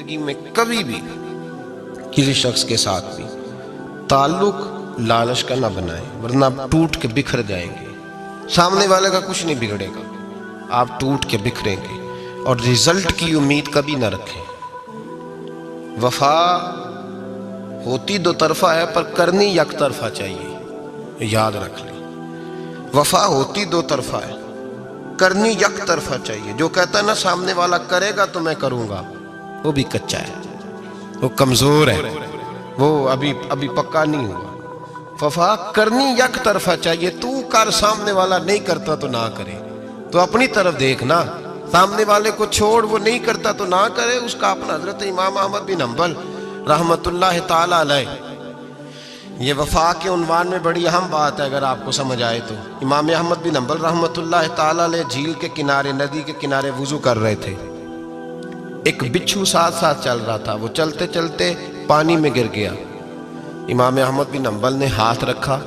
زندگی میں کبھی بھی کسی شخص کے ساتھ بھی تعلق لالچ کا نہ بنائیں، ورنہ آپ ٹوٹ کے بکھر جائیں گے۔ سامنے والے کا کچھ نہیں بگڑے گا، آپ ٹوٹ کے بکھریں گے، اور رزلٹ کی امید کبھی نہ رکھیں۔ وفا ہوتی دو طرفہ ہے پر کرنی یک طرفہ چاہیے، یاد رکھ لیں۔ وفا ہوتی دو طرفہ ہے، کرنی یک طرفہ چاہیے۔ جو کہتا ہے نا سامنے والا کرے گا تو میں کروں گا، وہ بھی کچا ہے، وہ کمزور ہے، وہ ابھی پکا نہیں ہوا۔ وفا کرنی یک طرفہ چاہیے، تو کر، سامنے والا نہیں کرتا تو نہ کرے۔ تو اپنی طرف دیکھنا، سامنے والے کو چھوڑ، وہ نہیں کرتا تو نہ کرے، اس کا اپنا۔ حضرت امام احمد بن حنبل رحمت اللہ تعالی علیہ، یہ وفا کے عنوان میں بڑی اہم بات ہے اگر آپ کو سمجھ آئے تو۔ امام احمد بن حنبل رحمت اللہ تعالی علیہ جھیل کے کنارے، ندی کے کنارے وضو کر رہے تھے۔ ایک بچھو ساتھ ساتھ چل رہا تھا، وہ چلتے چلتے پانی میں گر گیا۔ امام احمد بن حنبل نے ہاتھ رکھا،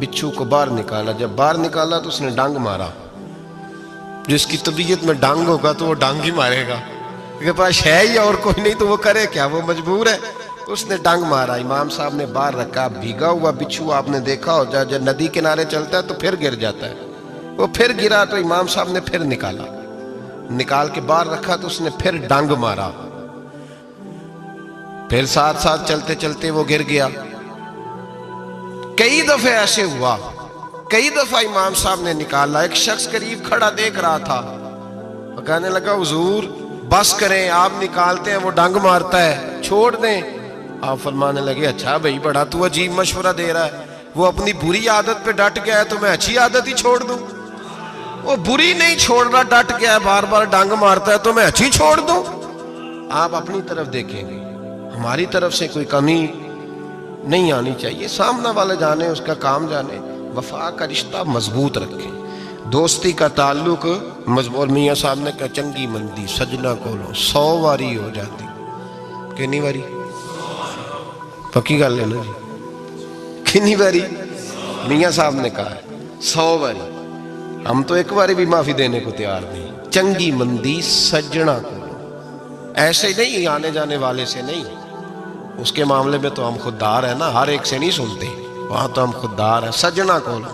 بچھو کو باہر نکالا۔ جب باہر نکالا تو اس نے ڈانگ مارا۔ جس کی طبیعت میں ڈانگ ہوگا تو وہ ڈانگ ہی مارے گا، کے پاس ہے ہی اور کوئی نہیں تو وہ کرے کیا، وہ مجبور ہے۔ اس نے ڈانگ مارا، امام صاحب نے باہر رکھا۔ بھیگا ہوا بچھو آپ نے دیکھا ہو، جب ندی کنارے چلتا ہے تو پھر گر جاتا ہے۔ وہ پھر گرا تو امام صاحب نے پھر نکال کے باہر رکھا تو اس نے پھر ڈانگ مارا۔ پھر ساتھ ساتھ چلتے چلتے وہ گر گیا۔ کئی دفعہ ایسے ہوا، کئی دفعہ امام صاحب نے نکالا۔ ایک شخص قریب کھڑا دیکھ رہا تھا، وہ کہنے لگا حضور بس کریں، آپ نکالتے ہیں وہ ڈانگ مارتا ہے، چھوڑ دیں۔ آپ فرمانے لگے اچھا بھائی، بڑا تو عجیب مشورہ دے رہا ہے۔ وہ اپنی بری عادت پہ ڈٹ گیا ہے تو میں اچھی عادت ہی چھوڑ دوں؟ وہ بری نہیں چھوڑ رہا، ڈٹ گیا ہے، بار بار ڈانگ مارتا ہے تو میں اچھی چھوڑ دوں؟ آپ اپنی طرف دیکھیں گے، ہماری طرف سے کوئی کمی نہیں آنی چاہیے۔ سامنا والا جانے، اس کا کام جانے۔ وفا کا رشتہ مضبوط رکھیں، دوستی کا تعلق مضبوط۔ میاں صاحب نے کہا چنگی مندی سجنا کولو 100 واری ہو جاتی، کتنی واری؟ پکی گل ہے نا جی، کتنی واری؟ میاں صاحب نے کہا ہے 100 واری۔ ہم تو ایک باری بھی معافی دینے کو تیار نہیں۔ چنگی مندی سجنا کولو، ایسے نہیں آنے جانے والے سے نہیں، اس کے معاملے میں تو ہم خوددار ہیں نا، ہر ایک سے نہیں سنتے، وہاں تو ہم خوددار ہیں۔ سجنا کولو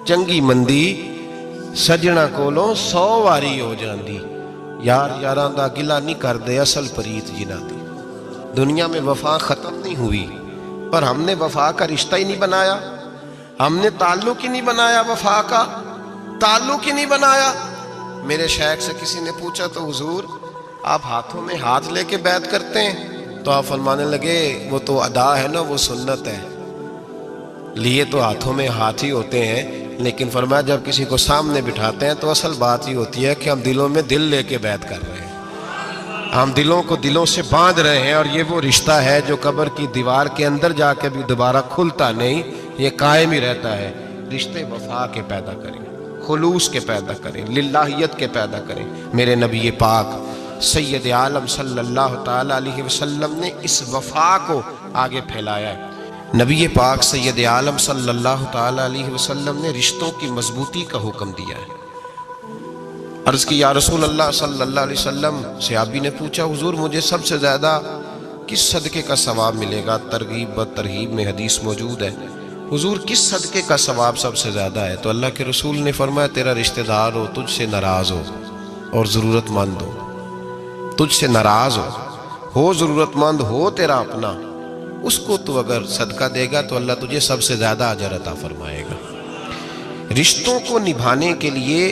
چنگی مندی سجنا کولو 100 واری ہو جاندی، یار یاراں دا گلا نہیں کر دے اصل پریت جنہ دی۔ دنیا میں وفا ختم نہیں ہوئی، پر ہم نے وفا کا رشتہ ہی نہیں بنایا، ہم نے تعلق ہی نہیں بنایا، وفا کا تعلق ہی نہیں بنایا۔ میرے شیخ سے کسی نے پوچھا تو حضور آپ ہاتھوں میں ہاتھ لے کے بیعت کرتے ہیں؟ تو آپ فرمانے لگے وہ تو ادا ہے نا، وہ سنت ہے، لیے تو ہاتھوں میں ہاتھ ہی ہوتے ہیں، لیکن فرمایا جب کسی کو سامنے بٹھاتے ہیں تو اصل بات ہی ہوتی ہے کہ ہم دلوں میں دل لے کے بیعت کر رہے ہیں، ہم دلوں کو دلوں سے باندھ رہے ہیں، اور یہ وہ رشتہ ہے جو قبر کی دیوار کے اندر جا کے بھی دوبارہ کھلتا نہیں، یہ قائم ہی رہتا ہے۔ رشتے وفا کے پیدا کریں، خلوص کے پیدا کریں، للہیت کے پیدا کریں۔ میرے نبی پاک سید عالم صلی اللہ تعالی علیہ وسلم نے اس وفا کو آگے پھیلایا ہے۔ نبی پاک سید عالم صلی اللہ تعالی علیہ وسلم نے رشتوں کی مضبوطی کا حکم دیا ہے۔ عرض کی یا رسول اللہ صلی اللہ علیہ وسلم، صحابی نے پوچھا حضور مجھے سب سے زیادہ کس صدقے کا ثواب ملے گا؟ ترغیب و ترہیب میں حدیث موجود ہے، حضور کس صدقے کا ثواب سب سے زیادہ ہے؟ تو اللہ کے رسول نے فرمایا تیرا رشتہ دار ہو تجھ سے ناراض ہو اور ضرورت مند ہو، تجھ سے ناراض ہو ضرورت مند ہو تیرا اپنا، اس کو تو اگر صدقہ دے گا تو اللہ تجھے سب سے زیادہ اجر عطا فرمائے گا۔ رشتوں کو نبھانے کے لیے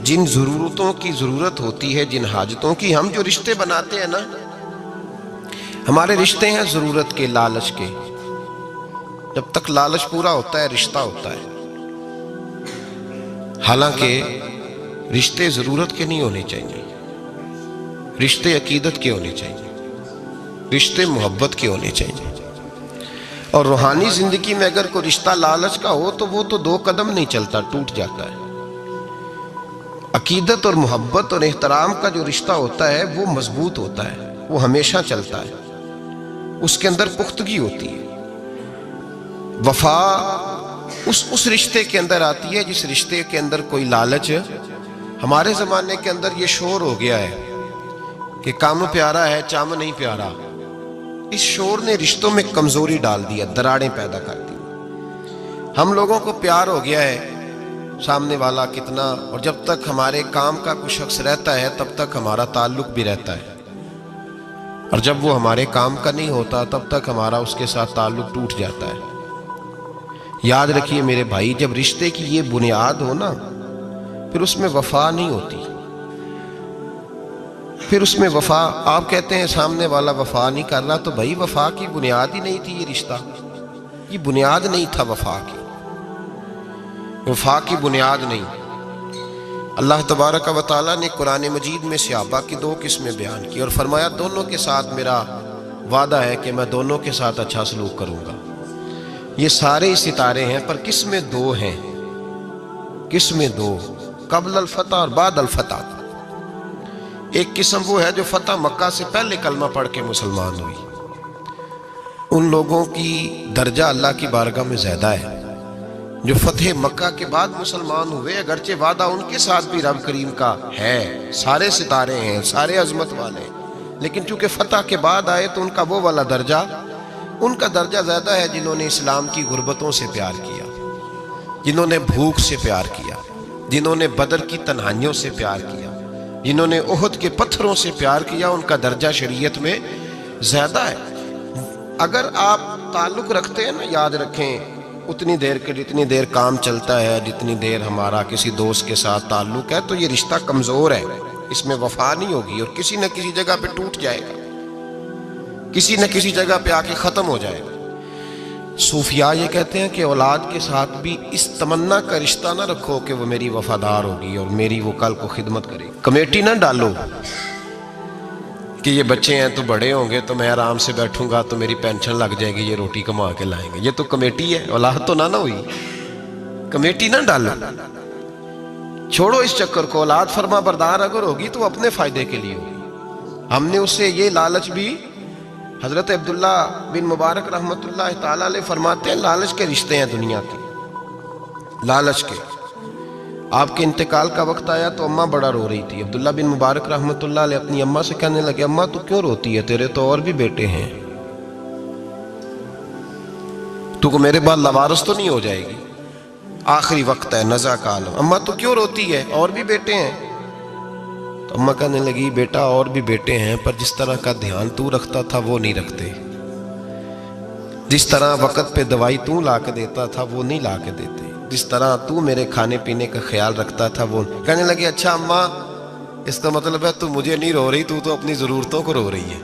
جن ضرورتوں کی ضرورت ہوتی ہے، جن حاجتوں کی، ہم جو رشتے بناتے ہیں نا، ہمارے رشتے ہیں ضرورت کے، لالچ کے۔ جب تک لالچ پورا ہوتا ہے رشتہ ہوتا ہے، حالانکہ رشتے ضرورت کے نہیں ہونے چاہیے، رشتے عقیدت کے ہونے چاہیے، رشتے محبت کے ہونے چاہیے۔ اور روحانی زندگی میں اگر کوئی رشتہ لالچ کا ہو تو وہ تو 2 قدم نہیں چلتا، ٹوٹ جاتا ہے۔ عقیدت اور محبت اور احترام کا جو رشتہ ہوتا ہے وہ مضبوط ہوتا ہے، وہ ہمیشہ چلتا ہے، اس کے اندر پختگی ہوتی ہے۔ وفا اس رشتے کے اندر آتی ہے جس رشتے کے اندر کوئی لالچ۔ ہمارے زمانے کے اندر یہ شور ہو گیا ہے کہ کام پیارا ہے چم نہیں پیارا، اس شور نے رشتوں میں کمزوری ڈال دیا، دراڑیں پیدا کر دی۔ ہم لوگوں کو پیار ہو گیا ہے سامنے والا کتنا، اور جب تک ہمارے کام کا کوئی شخص رہتا ہے تب تک ہمارا تعلق بھی رہتا ہے، اور جب وہ ہمارے کام کا نہیں ہوتا تب تک ہمارا اس کے ساتھ تعلق ٹوٹ جاتا ہے۔ یاد رکھیے میرے بھائی، جب رشتے کی یہ بنیاد ہو نا، پھر اس میں وفا نہیں ہوتی، پھر اس میں وفا، آپ کہتے ہیں سامنے والا وفا نہیں کر رہا، تو بھائی وفا کی بنیاد ہی نہیں تھی، یہ رشتہ یہ بنیاد نہیں تھا، وفا کی بنیاد نہیں۔ اللہ تبارک و تعالیٰ نے قرآن مجید میں صحابہ کی دو قسمیں بیان کی اور فرمایا دونوں کے ساتھ میرا وعدہ ہے کہ میں دونوں کے ساتھ اچھا سلوک کروں گا۔ یہ سارے ستارے ہیں پر قسمیں دو ہیں، قسمیں دو، قبل الفتح اور بعد الفتح۔ ایک قسم وہ ہے جو فتح مکہ سے پہلے کلمہ پڑھ کے مسلمان ہوئی، ان لوگوں کی درجہ اللہ کی بارگاہ میں زیادہ ہے۔ جو فتح مکہ کے بعد مسلمان ہوئے، اگرچہ وعدہ ان کے ساتھ بھی رب کریم کا ہے، سارے ستارے ہیں، سارے عظمت والے، لیکن چونکہ فتح کے بعد آئے تو ان کا وہ والا درجہ، ان کا درجہ زیادہ ہے جنہوں نے اسلام کی غربتوں سے پیار کیا، جنہوں نے بھوک سے پیار کیا، جنہوں نے بدر کی تنہائیوں سے پیار کیا، جنہوں نے احد کے پتھروں سے پیار کیا، ان کا درجہ شریعت میں زیادہ ہے۔ اگر آپ تعلق رکھتے ہیں نا، یاد رکھیں اتنی دیر کے جتنی دیر کام چلتا ہے، جتنی دیر ہمارا کسی دوست کے ساتھ تعلق ہے، تو یہ رشتہ کمزور ہے، اس میں وفا نہیں ہوگی اور کسی نہ کسی جگہ پہ ٹوٹ جائے گا، کسی نہ کسی جگہ پہ آ کے ختم ہو جائے گا۔ صوفیاء یہ کہتے ہیں کہ اولاد کے ساتھ بھی اس تمنا کا رشتہ نہ رکھو کہ وہ میری وفادار ہوگی اور میری وہ کل کو خدمت کرے گی۔ کمیٹی نہ ڈالو کہ یہ بچے ہیں تو بڑے ہوں گے تو میں آرام سے بیٹھوں گا تو میری پینشن لگ جائے گی، یہ روٹی کما کے لائیں گے، یہ تو کمیٹی ہے، اولاد تو نہ ہوئی، کمیٹی نہ ڈالو، چھوڑو اس چکر کو۔ اولاد فرما بردار اگر ہوگی تو اپنے فائدے کے لیے ہوگی۔ ہم نے اس سے یہ لالچ بھی، حضرت عبداللہ بن مبارک رحمۃ اللہ تعالیٰ علیہ فرماتے ہیں لالچ کے رشتے ہیں دنیا کے، لالچ کے۔ آپ کے انتقال کا وقت آیا تو اماں بڑا رو رہی تھی، عبداللہ بن مبارک رحمۃ اللہ علیہ اپنی اماں سے کہنے لگے اماں تو کیوں روتی ہے، تیرے تو اور بھی بیٹے ہیں، تو کو میرے بعد لوارث تو نہیں ہو جائے گی، آخری وقت ہے، نزع کا عالم، اماں تو کیوں روتی ہے، اور بھی بیٹے ہیں؟ تو اماں کہنے لگی بیٹا اور بھی بیٹے ہیں پر جس طرح کا دھیان تو رکھتا تھا وہ نہیں رکھتے، جس طرح وقت پہ دوائی تو لا کے دیتا تھا وہ نہیں لا کے دیتے، جس طرح تو میرے کھانے پینے کا خیال رکھتا تھا وہ۔ کہنے لگے اچھا اماں اس کا مطلب ہے تو مجھے نہیں رو رہی، تو اپنی ضرورتوں کو رو رہی ہے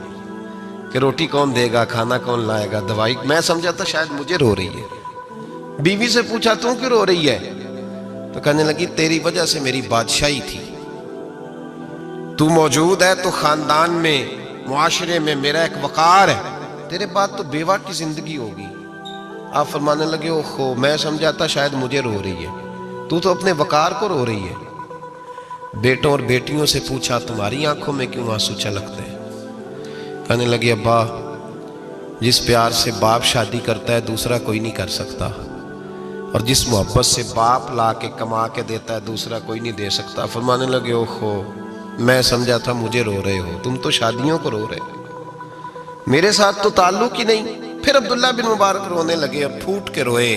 کہ روٹی کون دے گا، کھانا کون لائے گا، دوائی، میں سمجھا تھا شاید مجھے رو رہی ہے۔ بیوی سے پوچھا تو کیوں رو رہی ہے، تو کہنے لگی تیری وجہ سے میری بادشاہی تھی، تو موجود ہے تو خاندان میں، معاشرے میں میرا ایک وقار ہے، تیرے بعد تو بیوہ کی زندگی ہوگی۔ آپ فرمانے لگے اوہو میں سمجھا تھا شاید مجھے رو رہی ہے، تو اپنے وقار کو رو رہی ہے۔ بیٹوں اور بیٹیوں سے پوچھا تمہاری آنکھوں میں کیوں آنسو چھلکتے ہیں؟ کہنے لگے ابا جس پیار سے باپ شادی کرتا ہے دوسرا کوئی نہیں کر سکتا، اور جس محبت سے باپ لا کے کما کے دیتا ہے دوسرا کوئی نہیں دے سکتا۔ فرمانے لگے اوہو میں سمجھا تھا مجھے رو رہے ہو، تم تو شادیوں کو رو رہے ہو، میرے ساتھ تو تعلق ہی نہیں۔ پھر عبداللہ بن مبارک رونے لگے اور پھوٹ کے روئے۔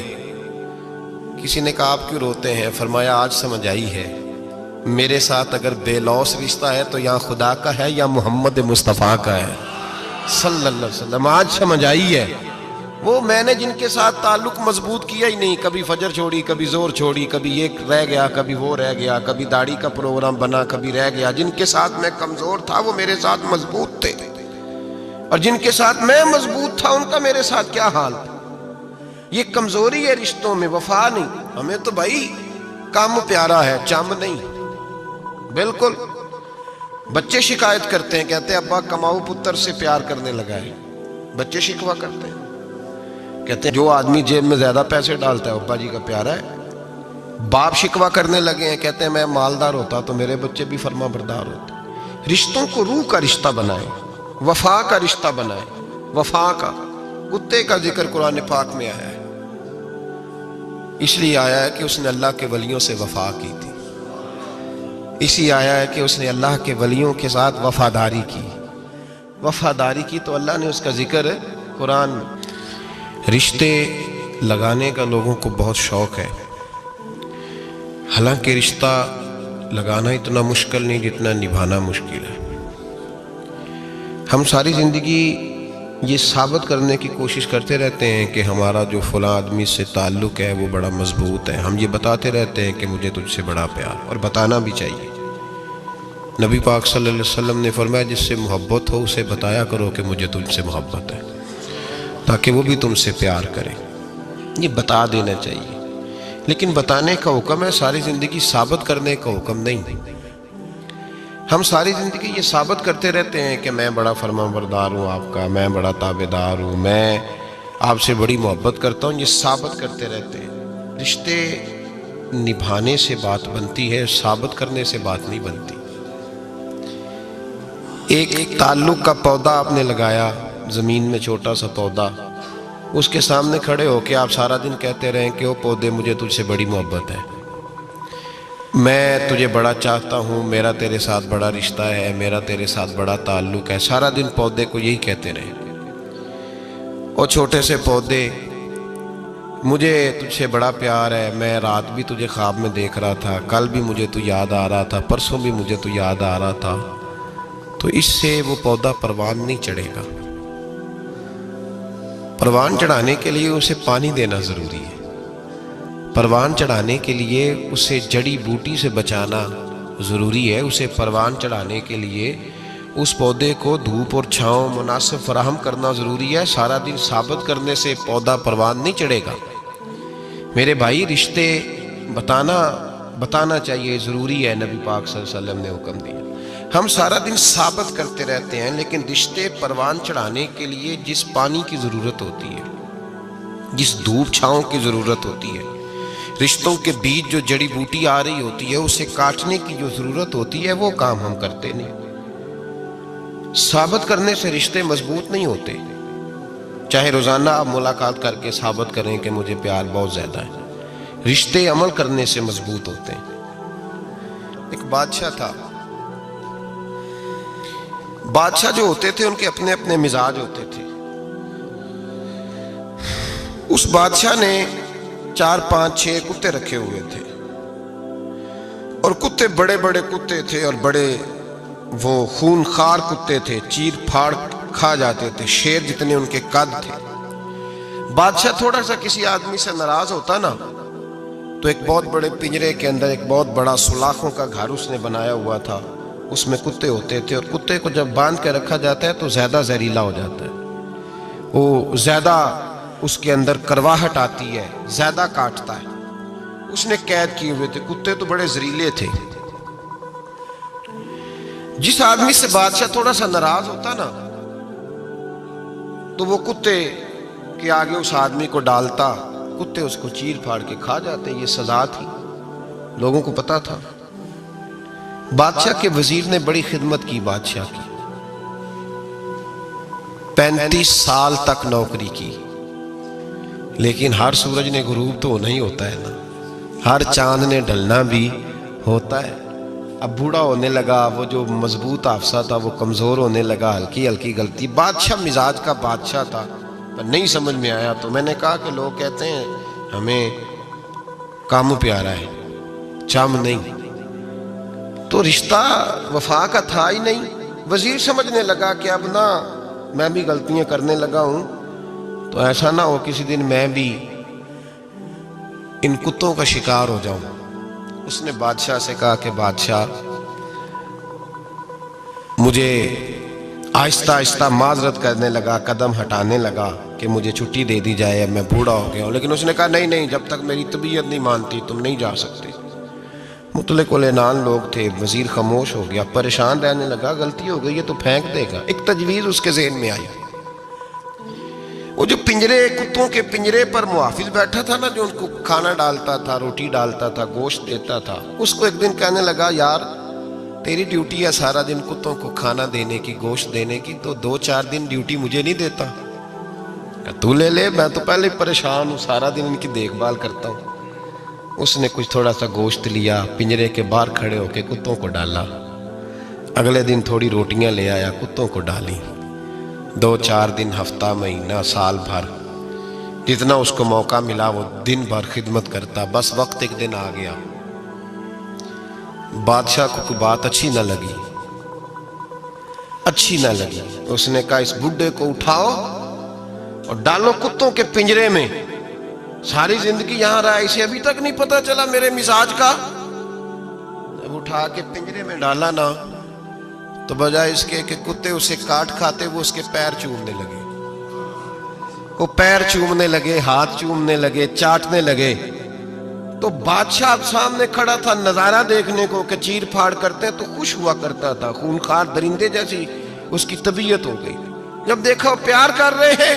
کسی نے کہا آپ کیوں روتے ہیں؟ فرمایا آج سمجھ آئی ہے، میرے ساتھ اگر بے لوث رشتہ ہے تو یا خدا کا ہے یا محمد مصطفیٰ کا ہے صلی اللہ علیہ وسلم۔ آج سمجھ آئی ہے، وہ میں نے جن کے ساتھ تعلق مضبوط کیا ہی نہیں، کبھی فجر چھوڑی، کبھی زور چھوڑی، کبھی یہ رہ گیا، کبھی وہ رہ گیا، کبھی داڑھی کا پروگرام بنا، کبھی رہ گیا، جن کے ساتھ میں کمزور تھا وہ میرے ساتھ مضبوط تھے، اور جن کے ساتھ میں مضبوط تھا ان کا میرے ساتھ کیا حال تھا۔ یہ کمزوری ہے رشتوں میں، وفا نہیں۔ ہمیں تو بھائی کام پیارا ہے، چم نہیں، بالکل۔ بچے شکایت کرتے ہیں، کہتے ہیں ابا کماؤ پتر سے پیار کرنے لگا ہے، بچے شکوہ کرتے ہیں، کہتے ہیں جو آدمی جیب میں زیادہ پیسے ڈالتا ہے ابا جی کا پیارا ہے۔ باپ شکوہ کرنے لگے ہیں، کہتے ہیں میں مالدار ہوتا تو میرے بچے بھی فرما بردار ہوتے۔ رشتوں کو روح کا رشتہ بنائیں، وفا کا رشتہ بنائیں، وفا کا۔ کتے کا ذکر قرآن پاک میں آیا ہے، اس لیے آیا ہے کہ اس نے اللہ کے ولیوں سے وفا کی تھی، اسی آیا ہے کہ اس نے اللہ کے ولیوں کے ساتھ وفاداری کی، وفاداری کی تو اللہ نے اس کا ذکر قرآن میں۔ رشتے لگانے کا لوگوں کو بہت شوق ہے، حالانکہ رشتہ لگانا اتنا مشکل نہیں جتنا نبھانا مشکل ہے۔ ہم ساری زندگی یہ ثابت کرنے کی کوشش کرتے رہتے ہیں کہ ہمارا جو فلاں آدمی سے تعلق ہے وہ بڑا مضبوط ہے، ہم یہ بتاتے رہتے ہیں کہ مجھے تجھ سے بڑا پیار، اور بتانا بھی چاہیے۔ نبی پاک صلی اللہ علیہ وسلم نے فرمایا جس سے محبت ہو اسے بتایا کرو کہ مجھے تجھ سے محبت ہے، تاکہ وہ بھی تم سے پیار کرے۔ یہ بتا دینا چاہیے، لیکن بتانے کا حکم ہے، ساری زندگی ثابت کرنے کا حکم نہیں۔ ہم ساری زندگی یہ ثابت کرتے رہتے ہیں کہ میں بڑا فرمانبردار ہوں آپ کا، میں بڑا تابعدار ہوں، میں آپ سے بڑی محبت کرتا ہوں، یہ ثابت کرتے رہتے ہیں۔ رشتے نبھانے سے بات بنتی ہے، ثابت کرنے سے بات نہیں بنتی۔ ایک تعلق کا پودا آپ نے لگایا زمین میں، چھوٹا سا پودا، اس کے سامنے کھڑے ہو کے آپ سارا دن کہتے رہیں کہ او پودے مجھے تجھ سے بڑی محبت ہے، میں تجھے بڑا چاہتا ہوں، میرا تیرے ساتھ بڑا رشتہ ہے، میرا تیرے ساتھ بڑا تعلق ہے، سارا دن پودے کو یہی کہتے رہیں۔ اور چھوٹے سے پودے، مجھے تجھ سے بڑا پیار ہے، میں رات بھی تجھے خواب میں دیکھ رہا تھا، کل بھی مجھے تو یاد آ رہا تھا، پرسوں بھی مجھے تو یاد آ رہا تھا، تو اس سے وہ پودا پروان نہیں چڑھے گا۔ پروان چڑھانے کے لیے اسے پانی دینا ضروری ہے، پروان چڑھانے کے لیے اسے جڑی بوٹی سے بچانا ضروری ہے، اسے پروان چڑھانے کے لیے اس پودے کو دھوپ اور چھاؤں مناسب فراہم کرنا ضروری ہے۔ سارا دن ثابت کرنے سے پودا پروان نہیں چڑھے گا۔ میرے بھائی، رشتے بتانا چاہیے، ضروری ہے، نبی پاک صلی اللہ علیہ وسلم نے حکم دیا۔ ہم سارا دن ثابت کرتے رہتے ہیں، لیکن رشتے پروان چڑھانے کے لیے جس پانی کی ضرورت ہوتی ہے، جس دھوپ چھاؤں کی ضرورت ہوتی ہے، رشتوں کے بیچ جو جڑی بوٹی آ رہی ہوتی ہے اسے کاٹنے کی جو ضرورت ہوتی ہے، وہ کام ہم کرتے نہیں۔ ثابت کرنے سے رشتے مضبوط نہیں ہوتے، چاہے روزانہ آپ ملاقات کر کے ثابت کریں کہ مجھے پیار بہت زیادہ ہے، رشتے عمل کرنے سے مضبوط ہوتے ہیں۔ ایک بادشاہ تھا، بادشاہ جو ہوتے تھے ان کے اپنے اپنے مزاج ہوتے تھے۔ اس بادشاہ نے 4 5 6 کتے رکھے ہوئے تھے، اور کتے بڑے بڑے کتے تھے، اور بڑے وہ خون خار کتے تھے، چیر پھاڑ کھا جاتے تھے، شیر جتنے ان کے قد تھے۔ بادشاہ تھوڑا سا کسی آدمی سے ناراض ہوتا نا، تو ایک بہت بڑے پنجرے کے اندر ایک بہت بڑا سلاخوں کا گھر اس نے بنایا ہوا تھا، اس میں کتے ہوتے تھے، اور کتے کو جب باندھ کے رکھا جاتا ہے تو زیادہ زہریلا ہو جاتا ہے، وہ زیادہ اس کے اندر کرواہٹ آتی ہے، زیادہ کاٹتا ہے۔ اس نے قید کیے ہوئے تھے، کتے تو بڑے زہریلے تھے۔ جس آدمی سے بادشاہ تھوڑا سا ناراض ہوتا نا، تو وہ کتے کے آگے اس آدمی کو ڈالتا، کتے اس کو چیر پھاڑ کے کھا جاتے۔ یہ سزا تھی، لوگوں کو پتا تھا۔ بادشاہ کے وزیر نے بڑی خدمت کی بادشاہ کی، 35 سال تک نوکری کی، لیکن ہر سورج نے غروب تو ہونا ہی ہوتا ہے نا، ہر چاند نے ڈھلنا بھی ہوتا ہے۔ اب بوڑھا ہونے لگا، وہ جو مضبوط حافظہ تھا وہ کمزور ہونے لگا، ہلکی ہلکی غلطی۔ بادشاہ مزاج کا بادشاہ تھا، پر نہیں سمجھ میں آیا، تو میں نے کہا کہ لوگ کہتے ہیں ہمیں کام پیارا ہے، چم نہیں، تو رشتہ وفا کا تھا ہی نہیں۔ وزیر سمجھنے لگا کہ اب نہ میں بھی غلطیاں کرنے لگا ہوں، تو ایسا نہ ہو کسی دن میں بھی ان کتوں کا شکار ہو جاؤں۔ اس نے بادشاہ سے کہا کہ بادشاہ، مجھے آہستہ آہستہ معذرت کرنے لگا، قدم ہٹانے لگا کہ مجھے چھٹی دے دی جائے، اب میں بوڑھا ہو گیا ہوں۔ لیکن اس نے کہا نہیں، جب تک میری طبیعت نہیں مانتی تم نہیں جا سکتے۔ مطلق العنان لوگ تھے، وزیر خاموش ہو گیا، پریشان رہنے لگا، غلطی ہو گئی ہے تو پھینک دے گا۔ ایک تجویز اس کے ذہن میں آئی، وہ جو کتوں کے پنجرے پر محافظ بیٹھا تھا نا، جو ان کو کھانا ڈالتا تھا، روٹی ڈالتا تھا، گوشت دیتا تھا، اس کو ایک دن کہنے لگا، یار تیری ڈیوٹی ہے سارا دن کتوں کو کھانا دینے کی، گوشت دینے کی، تو 2-4 دن ڈیوٹی مجھے نہیں دیتا؟ کہ تو لے لے، میں تو پہلے پریشان ہوں، سارا دن ان کی دیکھ بھال کرتا ہوں۔ اس نے کچھ تھوڑا سا گوشت لیا، پنجرے کے باہر کھڑے ہو کے کتوں کو ڈالا۔ اگلے دن تھوڑی روٹیاں لے آیا، کتوں کو ڈالی۔ 2-4 دن، ہفتہ، مہینہ، سال بھر، جتنا اس کو موقع ملا وہ دن بھر خدمت کرتا۔ بس وقت ایک دن آ گیا، بادشاہ کو کوئی بات اچھی نہ لگی۔ اس نے کہا اس بڈھے کو اٹھاؤ اور ڈالو کتوں کے پنجرے میں۔ ساری زندگی یہاں رہا، اسے ابھی تک نہیں پتا چلا میرے مزاج کا۔ جب اٹھا کے پنجرے میں ڈالا نا، تو بجائے اس کے کہ کتے اسے کاٹ کھاتے، وہ اس کے پیر چومنے لگے۔ وہ پیر چومنے لگے، ہاتھ چومنے لگے، چاٹنے لگے۔ تو بادشاہ سامنے کھڑا تھا نظارہ دیکھنے کو کہ چیر پھاڑ کرتے تو خوش ہوا کرتا تھا، خونخوار درندے جیسی اس کی طبیعت ہو گئی۔ جب دیکھا وہ پیار کر رہے ہیں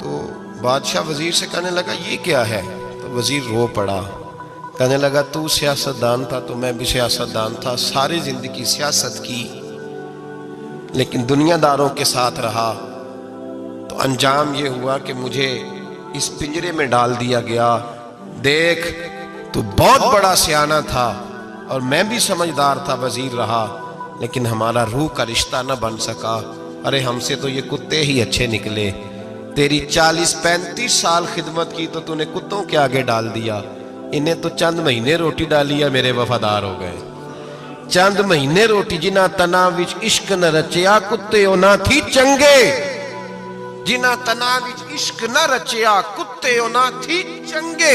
تو بادشاہ وزیر سے کہنے لگا یہ کیا ہے؟ تو وزیر رو پڑا، کہنے لگا تو سیاستدان تھا تو میں بھی سیاستدان تھا، ساری زندگی سیاست کی، لیکن دنیا داروں کے ساتھ رہا تو انجام یہ ہوا کہ مجھے اس پنجرے میں ڈال دیا گیا۔ دیکھ تو بہت بڑا سیانہ تھا اور میں بھی سمجھدار تھا، وزیر رہا، لیکن ہمارا روح کا رشتہ نہ بن سکا۔ ارے ہم سے تو یہ کتے ہی اچھے نکلے۔ تیری 40-35 سال خدمت کی تو تو نے کتوں کے آگے ڈال دیا، انہیں تو چند مہینے روٹی ڈالی ہے، میرے وفادار ہو گئے۔ چند مہینے روٹی، جنہ تنا وچ عشق نہ رچیا، کتے او نہ تھی چنگے۔ جنہ تنا وچ عشق نہ رچیا، کتے او نہ تھی چنگے۔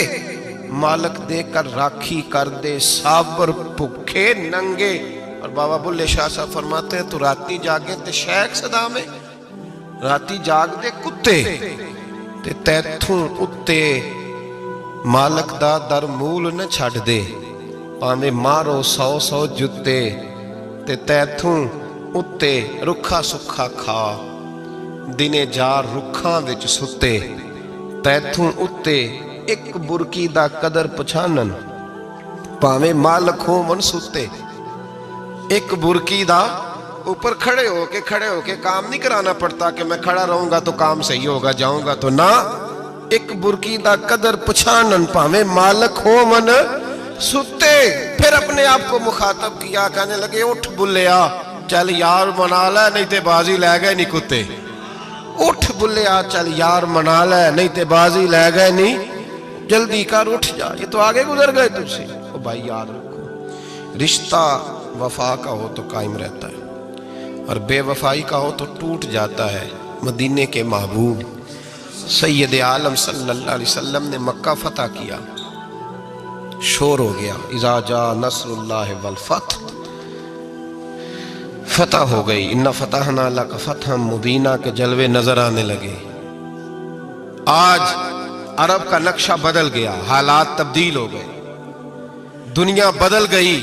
مالک دے کر راکھی کر دے، صابر بھوکے ننگے۔ اور بابا بلے شاہ صاحب فرماتے ہیں تو راتی جاگے تے شیخ صدا میں، راتی جاگ دے کتے تے تیتھوں اتے مالک دا در مول نہ چھڑ دے، پاویں مارو 100 جتے تے تیتھوں اتے رکھا سکھا کھا، دنے جار رکھاں وچ ستے، تیتھوں اتے ایک برکی دا قدر پچھانن، پاویں مالک ہو من ستے۔ ایک برکی دا اوپر کھڑے ہو کے کام نہیں کرانا پڑتا کہ میں کھڑا رہوں گا تو کام صحیح ہوگا، جاؤں گا تو نہ۔ ایک برکی دا قدر پچھانن، پاویں مالک ہو من ستے۔ پھر اپنے آپ کو مخاطب کیا، کہنے لگے اٹھ بلیا، چل یار منا لے نہیں تے بازی لے گئے نہیں کتے۔ اٹھ بلیا، چل یار منا لے نہیں تے بازی لے گئے نہیں، جلدی کر اٹھ جا، یہ تو آگے گزر گئے تجھ سے۔ او بھائی یاد رکھو، رشتہ وفا کا ہو تو قائم رہتا ہے اور بے وفائی کا ہو تو ٹوٹ جاتا ہے۔ مدینے کے محبوب سید عالم صلی اللہ علیہ وسلم نے مکہ فتح کیا، شور ہو گیا، اذا جاء نصر اللہ والفتح، فتح ہو گئی، انا فتحنا لک فتحا مبینا کے جلوے نظر آنے لگے۔ آج عرب کا نقشہ بدل گیا، حالات تبدیل ہو گئے، دنیا بدل گئی۔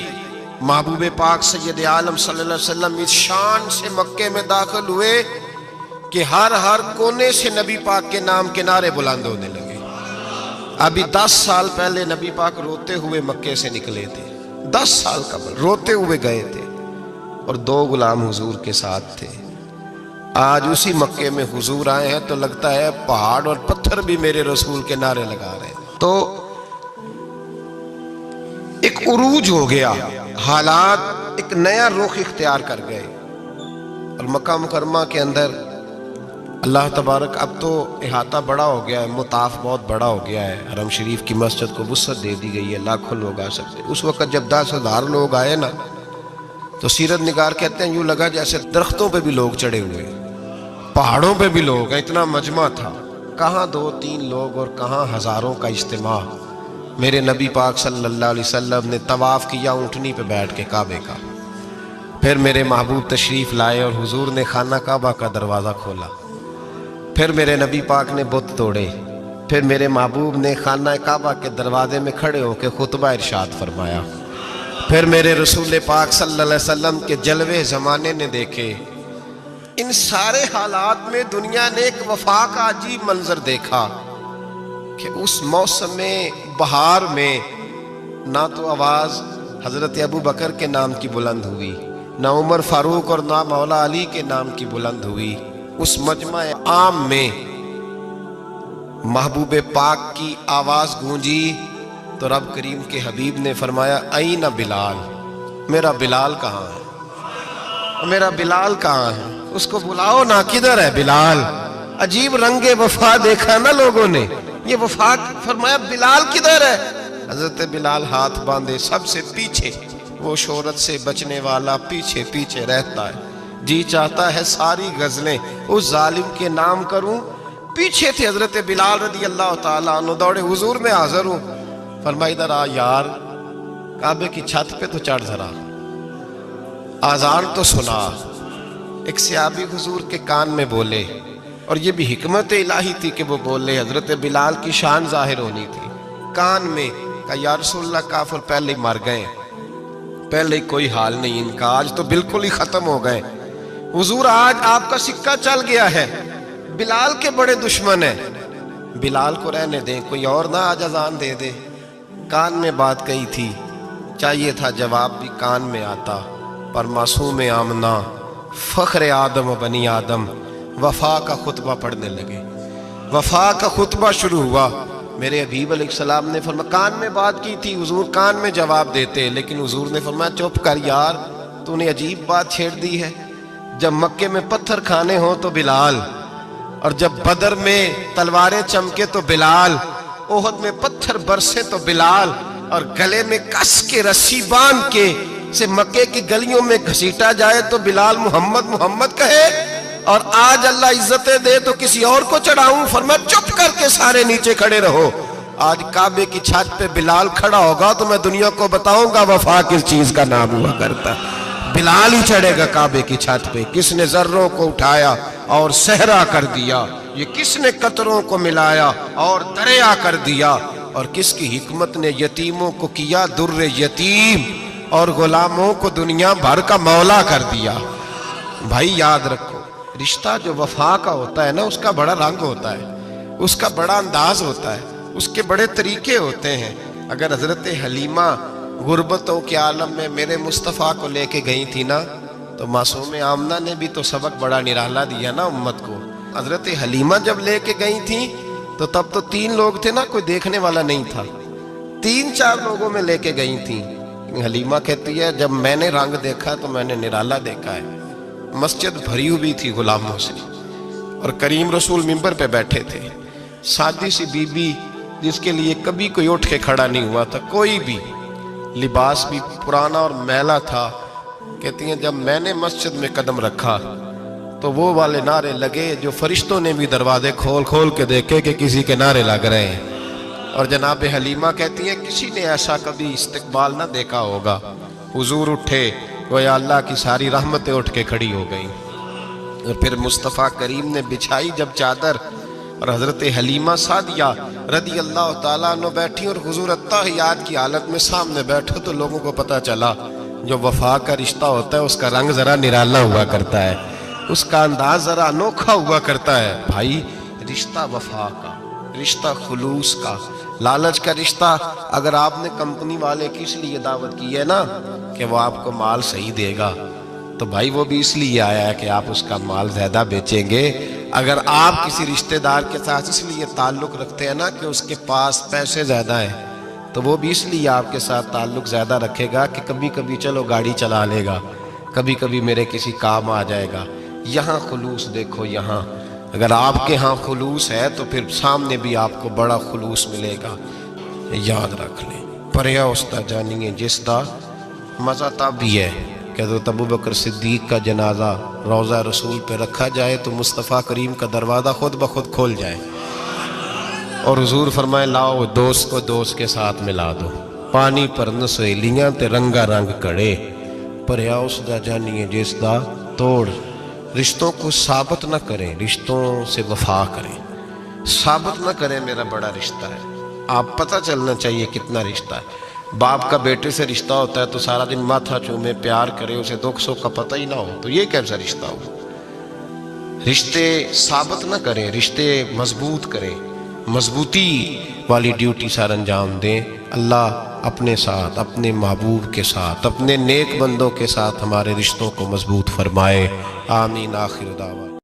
محبوب پاک سید عالم صلی اللہ علیہ وسلم اس شان سے مکے میں داخل ہوئے کہ ہر کونے سے نبی پاک کے نام کے نعرے بلند ہونے لگے۔ ابھی 10 سال پہلے نبی پاک روتے ہوئے مکے سے نکلے تھے، 10 سال قبل روتے ہوئے گئے تھے اور 2 غلام حضور کے ساتھ تھے۔ آج اسی مکے میں حضور آئے ہیں تو لگتا ہے پہاڑ اور پتھر بھی میرے رسول کے نعرے لگا رہے ہیں۔ تو ایک عروج ہو گیا، حالات ایک نیا رخ اختیار کر گئے، اور مکہ مکرمہ کے اندر اللہ تبارک اب تو احاطہ بڑا ہو گیا ہے، مطاف بہت بڑا ہو گیا ہے، حرم شریف کی مسجد کو وسعت دے دی گئی ہے، لاکھوں لوگ آ سکتے۔ اس وقت جب 10,000 لوگ آئے نا تو سیرت نگار کہتے ہیں یوں لگا جیسے درختوں پہ بھی لوگ چڑھے ہوئے، پہاڑوں پہ بھی لوگ ہیں، اتنا مجمع تھا۔ کہاں 2-3 لوگ اور کہاں ہزاروں کا اجتماع۔ میرے نبی پاک صلی اللہ علیہ وسلم نے طواف کیا اونٹنی پہ بیٹھ کے کعبے کا، پھر میرے محبوب تشریف لائے اور حضور نے خانہ کعبہ کا دروازہ کھولا، پھر میرے نبی پاک نے بت توڑے، پھر میرے محبوب نے خانہ کعبہ کے دروازے میں کھڑے ہو کے خطبہ ارشاد فرمایا، پھر میرے رسول پاک صلی اللہ علیہ وسلم کے جلوے زمانے نے دیکھے۔ ان سارے حالات میں دنیا نے ایک وفا کا عجیب منظر دیکھا کہ اس موسم بہار میں نہ تو آواز حضرت ابو بکر کے نام کی بلند ہوئی، نہ عمر فاروق اور نہ مولا علی کے نام کی بلند ہوئی۔ اس مجمع عام میں محبوب پاک کی آواز گونجی تو رب کریم کے حبیب نے فرمایا این بلال، میرا بلال کہاں ہے، میرا بلال کہاں ہے، اس کو بلاؤ نا، کدھر ہے بلال؟ عجیب رنگ وفا دیکھا نا لوگوں نے، یہ وفا فرمایا بلال کدھر ہے؟ حضرت بلال ہاتھ باندھے سب سے پیچھے، وہ شہرت سے بچنے والا پیچھے پیچھے رہتا ہے، جی چاہتا ہے ساری غزلیں اس ظالم کے نام کروں۔ پیچھے تھے حضرت بلال رضی اللہ تعالیٰ عنہ، دوڑے حضور میں حاضر ہوں، فرمایا ادھر آ یار، کعبے کی چھت پہ تو چڑھ ذرا، آذان تو سنا۔ ایک صحابی حضور کے کان میں بولے، اور یہ بھی حکمت الہی تھی کہ وہ بولے، حضرت بلال کی شان ظاہر ہونی تھی، کان میں کہا یا رسول اللہ کافر پہلے ہی مر گئے، پہلے ہی کوئی حال نہیں ان کا، آج تو بالکل ہی ختم ہو گئے حضور، آج آپ کا سکہ چل گیا ہے، بلال کے بڑے دشمن ہیں، بلال کو رہنے دیں، کوئی اور نہ آج اذان دے دے۔ کان میں بات کہی تھی، چاہیے تھا جواب بھی کان میں آتا، پر معصوم آمنہ فخر آدم و بنی آدم وفا کا خطبہ پڑھنے لگے، وفا کا خطبہ شروع ہوا۔ میرے حبیب علیہ السلام نے فرمایا، کان میں بات کی تھی حضور کان میں جواب دیتے، لیکن حضور نے فرمایا چپ کر یار، تو نے عجیب بات چھیڑ دی ہے، جب مکے میں پتھر کھانے ہوں تو بلال، اور جب بدر میں تلواریں چمکے تو بلال، احد میں پتھر برسے تو بلال، اور گلے میں کس کے رسی باندھ کے سے مکے کی گلیوں میں گھسیٹا جائے تو بلال محمد محمد کہے، اور آج اللہ عزتیں دے تو کسی اور کو چڑھاؤں، فرمایا چپ کر کے سارے نیچے کھڑے رہو، آج کعبے کی چھت پہ بلال کھڑا ہوگا تو میں دنیا کو بتاؤں گا وفا کس چیز کا نام ہوا کرتا، بلال ہی چڑھے گا کعبے کی چھت پہ۔ کس نے ذروں کو اٹھایا اور صحرا کر دیا، یہ کس نے قطروں کو ملایا اور دریا کر دیا، اور کس کی حکمت نے یتیموں کو کیا در یتیم، اور غلاموں کو دنیا بھر کا مولا کر دیا۔ بھائی یاد رکھو، رشتہ جو وفا کا ہوتا ہے نا، اس کا بڑا رنگ ہوتا ہے، اس کا بڑا انداز ہوتا ہے، اس کے بڑے طریقے ہوتے ہیں۔ اگر حضرت حلیمہ غربتوں کے عالم میں میرے مصطفیٰ کو لے کے گئی تھی نا، تو معصوم آمنہ نے بھی تو سبق بڑا نرالا دیا نا امت کو۔ حضرت حلیمہ جب لے کے گئی تھی تو تب تو 3 لوگ تھے نا، کوئی دیکھنے والا نہیں تھا، 3-4 لوگوں میں لے کے گئی تھی۔ حلیمہ کہتی ہے جب میں نے رنگ دیکھا تو میں نے نرالا دیکھا ہے، مسجد بھری ہوئی تھی غلاموں سے، اور کریم رسول منبر پہ بیٹھے تھے، سادی سی بی بی جس کے لیے کبھی کوئی اٹھ کے کھڑا نہیں ہوا تھا، کوئی بھی، لباس بھی پرانا اور میلا تھا، کہتی ہیں جب میں نے مسجد میں قدم رکھا تو وہ والے نعرے لگے جو فرشتوں نے بھی دروازے کھول کھول کے دیکھے کہ کسی کے نعرے لگ رہے ہیں، اور جناب حلیمہ کہتی ہیں کسی نے ایسا کبھی استقبال نہ دیکھا ہوگا، حضور اٹھے گویا اللہ کی ساری رحمتیں اٹھ کے کھڑی ہو گئیں، اور پھر مصطفیٰ کریم نے بچھائی جب چادر، اور حضرت حلیمہ سعدیہ رضی اللہ تعالیٰ عنہ بیٹھی، اور حضور اتحیات کی حالت میں سامنے بیٹھو تو لوگوں کو پتہ چلا جو وفا کا رشتہ ہوتا ہے اس کا رنگ ذرا نرالا ہوا کرتا ہے، اس کا انداز ذرا انوکھا ہوا کرتا ہے۔ بھائی رشتہ وفا کا، رشتہ خلوص کا، لالچ کا رشتہ، اگر آپ نے کمپنی والے کی اس لیے دعوت کی ہے نا کہ وہ آپ کو مال صحیح دے گا، تو بھائی وہ بھی اس لیے آیا ہے کہ آپ اس کا مال زیادہ بیچیں گے۔ اگر آپ کسی رشتہ دار کے ساتھ اس لیے تعلق رکھتے ہیں نا کہ اس کے پاس پیسے زیادہ ہیں، تو وہ بھی اس لیے آپ کے ساتھ تعلق زیادہ رکھے گا کہ کبھی کبھی چلو گاڑی چلا لے گا، کبھی کبھی میرے کسی کام آ جائے گا۔ یہاں خلوص دیکھو، یہاں اگر آپ کے ہاں خلوص ہے تو پھر سامنے بھی آپ کو بڑا خلوص ملے گا، یاد رکھ لیں۔ پریا استا جانیے جس دا مزہ تب بھی ہے کہ حضرت ابوبکر صدیق کا جنازہ روضہ رسول پہ رکھا جائے تو مصطفیٰ کریم کا دروازہ خود بخود کھول جائے، اور حضور فرمائے لاؤ دوست کو دوست کے ساتھ ملا دو، پانی پر نسویلیاں تے رنگا رنگ کڑے، پریا استا جانیے جس دا توڑ۔ رشتوں کو ثابت نہ کریں، رشتوں سے وفا کریں، ثابت نہ کریں میرا بڑا رشتہ ہے، آپ پتہ چلنا چاہیے کتنا رشتہ ہے۔ باپ کا بیٹے سے رشتہ ہوتا ہے تو سارا دن ماتھا چومے پیار کرے، اسے دکھ سکھ کا پتہ ہی نہ ہو، تو یہ کیسا رشتہ ہو؟ رشتے ثابت نہ کریں، رشتے مضبوط کریں، مضبوطی والی ڈیوٹی سر انجام دیں۔ اللہ اپنے ساتھ، اپنے محبوب کے ساتھ، اپنے نیک بندوں کے ساتھ ہمارے رشتوں کو مضبوط فرمائے، آمین۔ آخر دعوانا